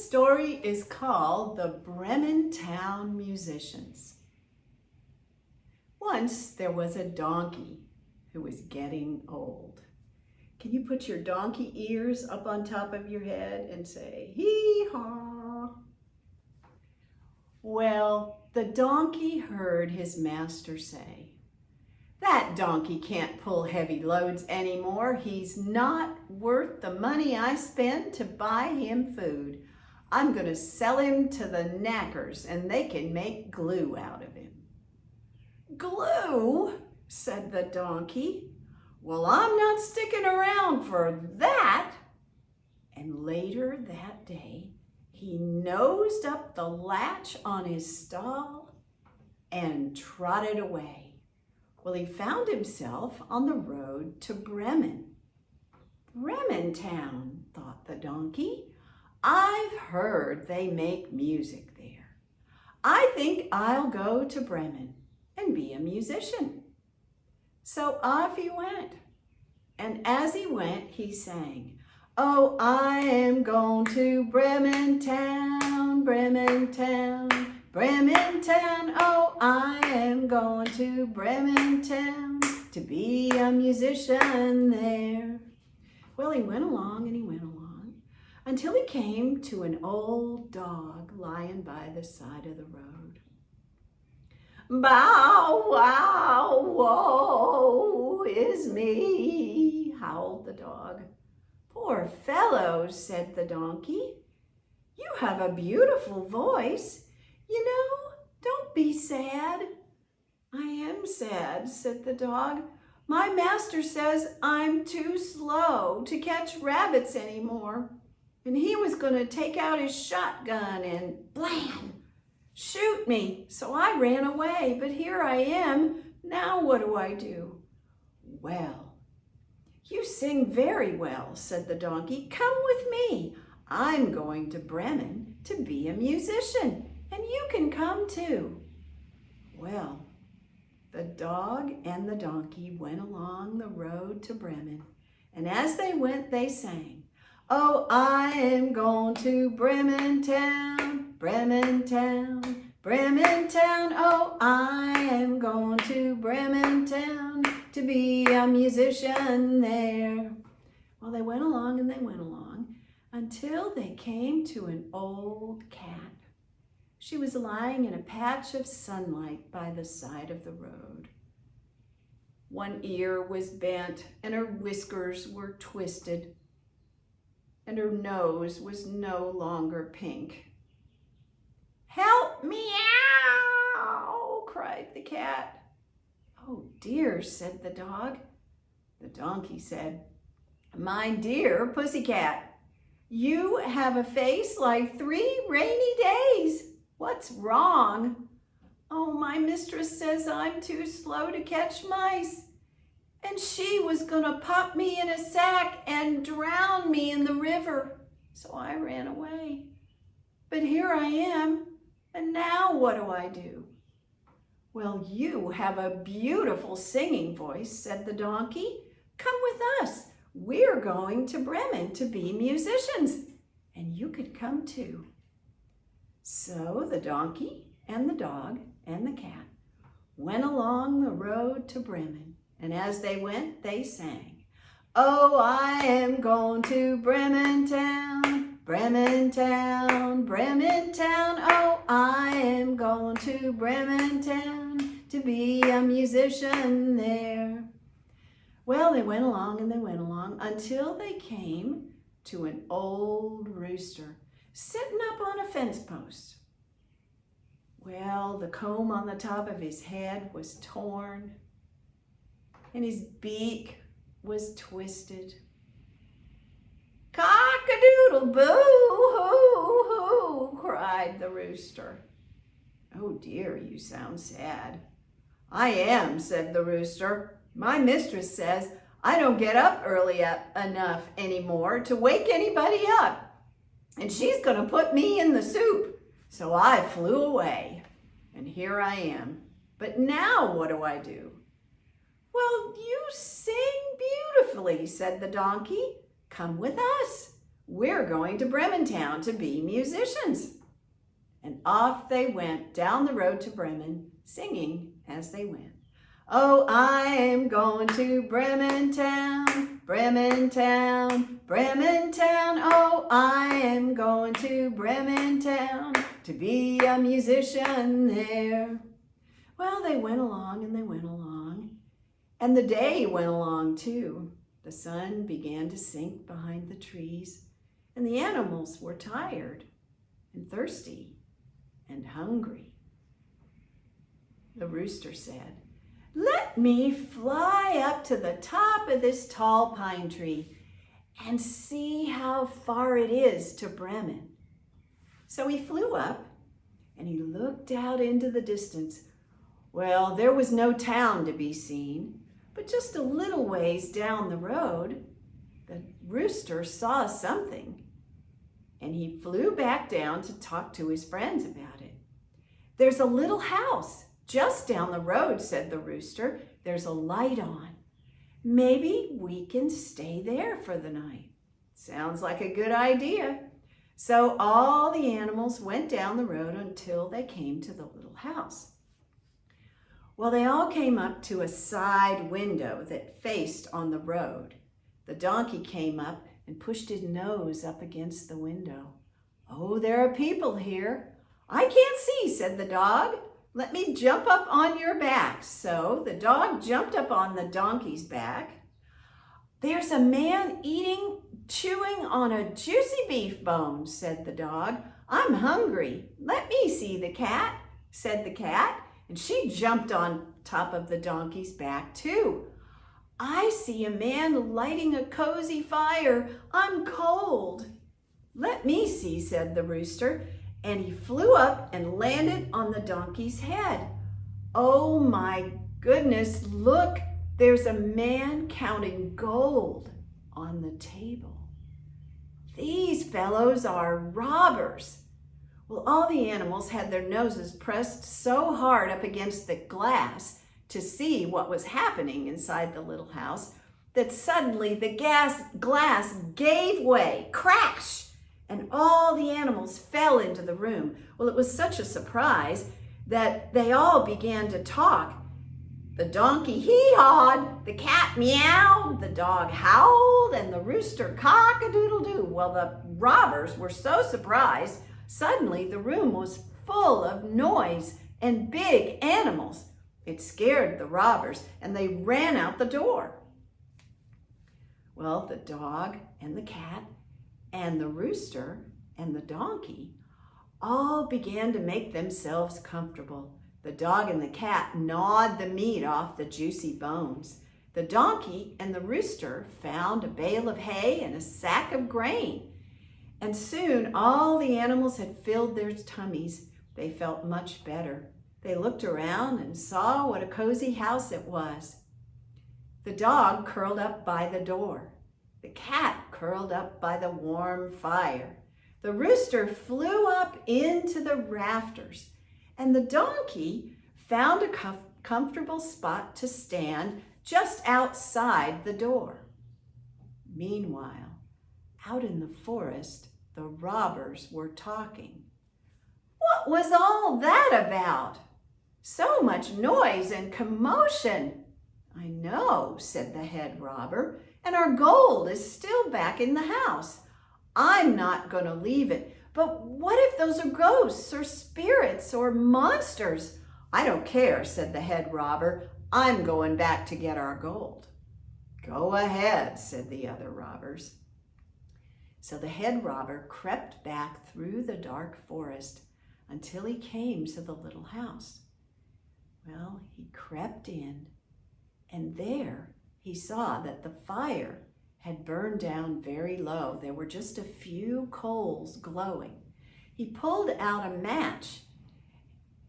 story is called the Brementown Musicians. Once there was a donkey who was getting old. Can you put your donkey ears up on top of your head and say, hee-haw? Well, the donkey heard his master say, "That donkey can't pull heavy loads anymore. He's not worth the money I spend to buy him food. I'm going to sell him to the knackers and they can make glue out of him." "Glue?" said the donkey. "Well, I'm not sticking around for that." And later that day, he nosed up the latch on his stall and trotted away. Well, he found himself on the road to Bremen. "Brementown," thought the donkey. "I've heard they make music there. I think I'll go to Bremen and be a musician." So off he went. And as he went, he sang, "Oh, I am going to Brementown, Brementown, Brementown. Oh, I am going to Brementown to be a musician there." Well, he went along and he went along until he came to an old dog lying by the side of the road. "Bow, wow, woe is me," howled the dog. "Poor fellow," said the donkey. "You have a beautiful voice. You know, don't be sad." "I am sad," said the dog. "My master says I'm too slow to catch rabbits anymore. And he was going to take out his shotgun and blam, shoot me. So I ran away, but here I am. Now what do I do?" "Well, you sing very well," said the donkey. "Come with me. I'm going to Bremen to be a musician, and you can come too." Well, the dog and the donkey went along the road to Bremen, and as they went, they sang, "Oh, I am going to Brementown, Brementown, Brementown. Oh, I am going to Brementown to be a musician there." Well, they went along and they went along until they came to an old cat. She was lying in a patch of sunlight by the side of the road. One ear was bent and her whiskers were twisted, and her nose was no longer pink. "Help me out!" cried the cat. "Oh dear," said the dog. The donkey said, "My dear pussycat, you have a face like 3 rainy days. What's wrong?" "Oh, my mistress says I'm too slow to catch mice, and she was gonna pop me in a sack and drown me in the river, so I ran away. But here I am, and now what do I do?" "Well, you have a beautiful singing voice," said the donkey. "Come with us. We're going to Bremen to be musicians, and you could come too." So the donkey and the dog and the cat went along the road to Bremen, and as they went, they sang, "Oh, I am going to Brementown, Brementown, Brementown. Oh, I am going to Brementown to be a musician there." Well, they went along and they went along until they came to an old rooster sitting up on a fence post. Well, the comb on the top of his head was torn, and his beak was twisted. "Cock-a-doodle-boo-hoo-hoo," cried the rooster. "Oh dear, you sound sad." "I am," said the rooster. "My mistress says I don't get up early enough anymore to wake anybody up, and she's going to put me in the soup. So I flew away, and here I am. But now what do I do?" "Well, you sing beautifully," said the donkey. "Come with us. We're going to Brementown to be musicians." And off they went down the road to Bremen, singing as they went. "Oh, I am going to Brementown, Brementown, Brementown. Oh, I am going to Brementown to be a musician there." Well, they went along and they went along, and the day went along too. The sun began to sink behind the trees, and the animals were tired and thirsty and hungry. The rooster said, "Let me fly up to the top of this tall pine tree and see how far it is to Bremen." So he flew up and he looked out into the distance. Well, there was no town to be seen, but just a little ways down the road, the rooster saw something, and he flew back down to talk to his friends about it. "There's a little house just down the road," said the rooster. "There's a light on. Maybe we can stay there for the night." Sounds like a good idea. So all the animals went down the road until they came to the little house. Well, they all came up to a side window that faced on the road. The donkey came up and pushed his nose up against the window. "Oh, there are people here." "I can't see," said the dog. "Let me jump up on your back." So the dog jumped up on the donkey's back. "There's a man chewing on a juicy beef bone," said the dog. "I'm hungry. Let me see the cat," said the cat, and she jumped on top of the donkey's back too. "I see a man lighting a cozy fire. I'm cold." "Let me see," said the rooster, and he flew up and landed on the donkey's head. "Oh my goodness, look, there's a man counting gold on the table. These fellows are robbers." Well, all the animals had their noses pressed so hard up against the glass to see what was happening inside the little house that suddenly the glass gave way, crash, and all the animals fell into the room. Well, it was such a surprise that they all began to talk. The donkey hee-hawed, the cat meowed, the dog howled, and the rooster cock-a-doodle-doo. Well, the robbers were so surprised, suddenly the room was full of noise and big animals. It scared the robbers, and they ran out the door. Well, the dog and the cat and the rooster and the donkey all began to make themselves comfortable. The dog and the cat gnawed the meat off the juicy bones. The donkey and the rooster found a bale of hay and a sack of grain. And soon all the animals had filled their tummies. They felt much better. They looked around and saw what a cozy house it was. The dog curled up by the door. The cat curled up by the warm fire. The rooster flew up into the rafters, and the donkey found a comfortable spot to stand just outside the door. Meanwhile, out in the forest, the robbers were talking. "What was all that about? So much noise and commotion." "I know," said the head robber, "and our gold is still back in the house. I'm not going to leave it. But what if those are ghosts or spirits or monsters?" "I don't care," said the head robber. "I'm going back to get our gold." "Go ahead," said the other robbers. So the head robber crept back through the dark forest until he came to the little house. Well, he crept in, and there he saw that the fire had burned down very low. There were just a few coals glowing. He pulled out a match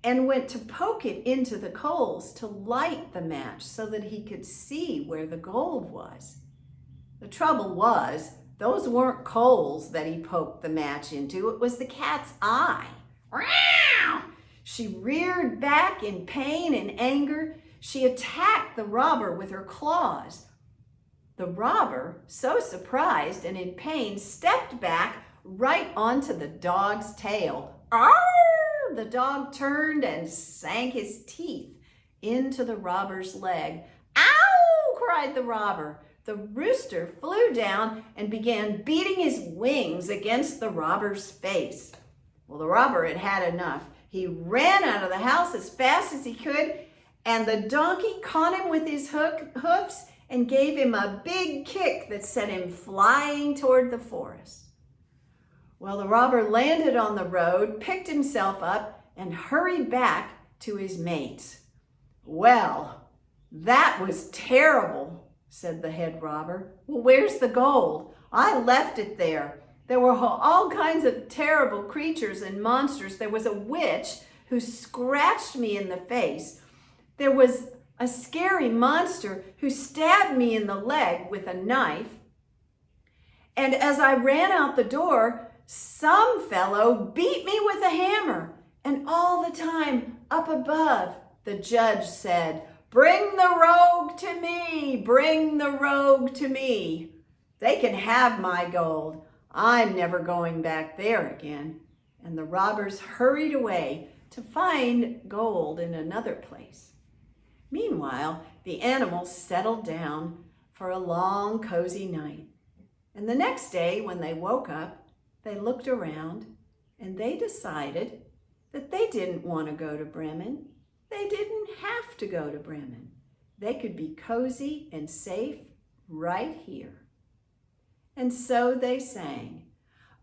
and went to poke it into the coals to light the match so that he could see where the gold was. The trouble was, those weren't coals that he poked the match into. It was the cat's eye. Meow! She reared back in pain and anger. She attacked the robber with her claws. The robber, so surprised and in pain, stepped back right onto the dog's tail. Arr! The dog turned and sank his teeth into the robber's leg. Ow! Cried the robber. The rooster flew down and began beating his wings against the robber's face. Well, the robber had had enough. He ran out of the house as fast as he could, and the donkey caught him with his hoofs and gave him a big kick that sent him flying toward the forest. Well, the robber landed on the road, picked himself up, and hurried back to his mates. Well, that was terrible, said the head robber. Well, where's the gold? I left it there. There were all kinds of terrible creatures and monsters. There was a witch who scratched me in the face. There was a scary monster who stabbed me in the leg with a knife. And as I ran out the door, some fellow beat me with a hammer. And all the time up above, the judge said, "Bring the rogue to me, bring the rogue to me. They can have my gold. I'm never going back there again." And the robbers hurried away to find gold in another place. Meanwhile, the animals settled down for a long, cozy night. And the next day, when they woke up, they looked around and they decided that they didn't want to go to Bremen. They didn't have to go to Bremen. They could be cozy and safe right here. And so they sang,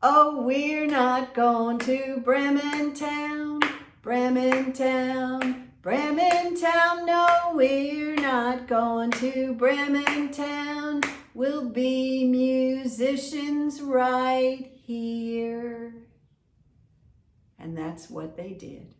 "Oh, we're not going to Brementown, Brementown, Brementown, no, we're not going to Brementown. We'll be musicians right here." And that's what they did.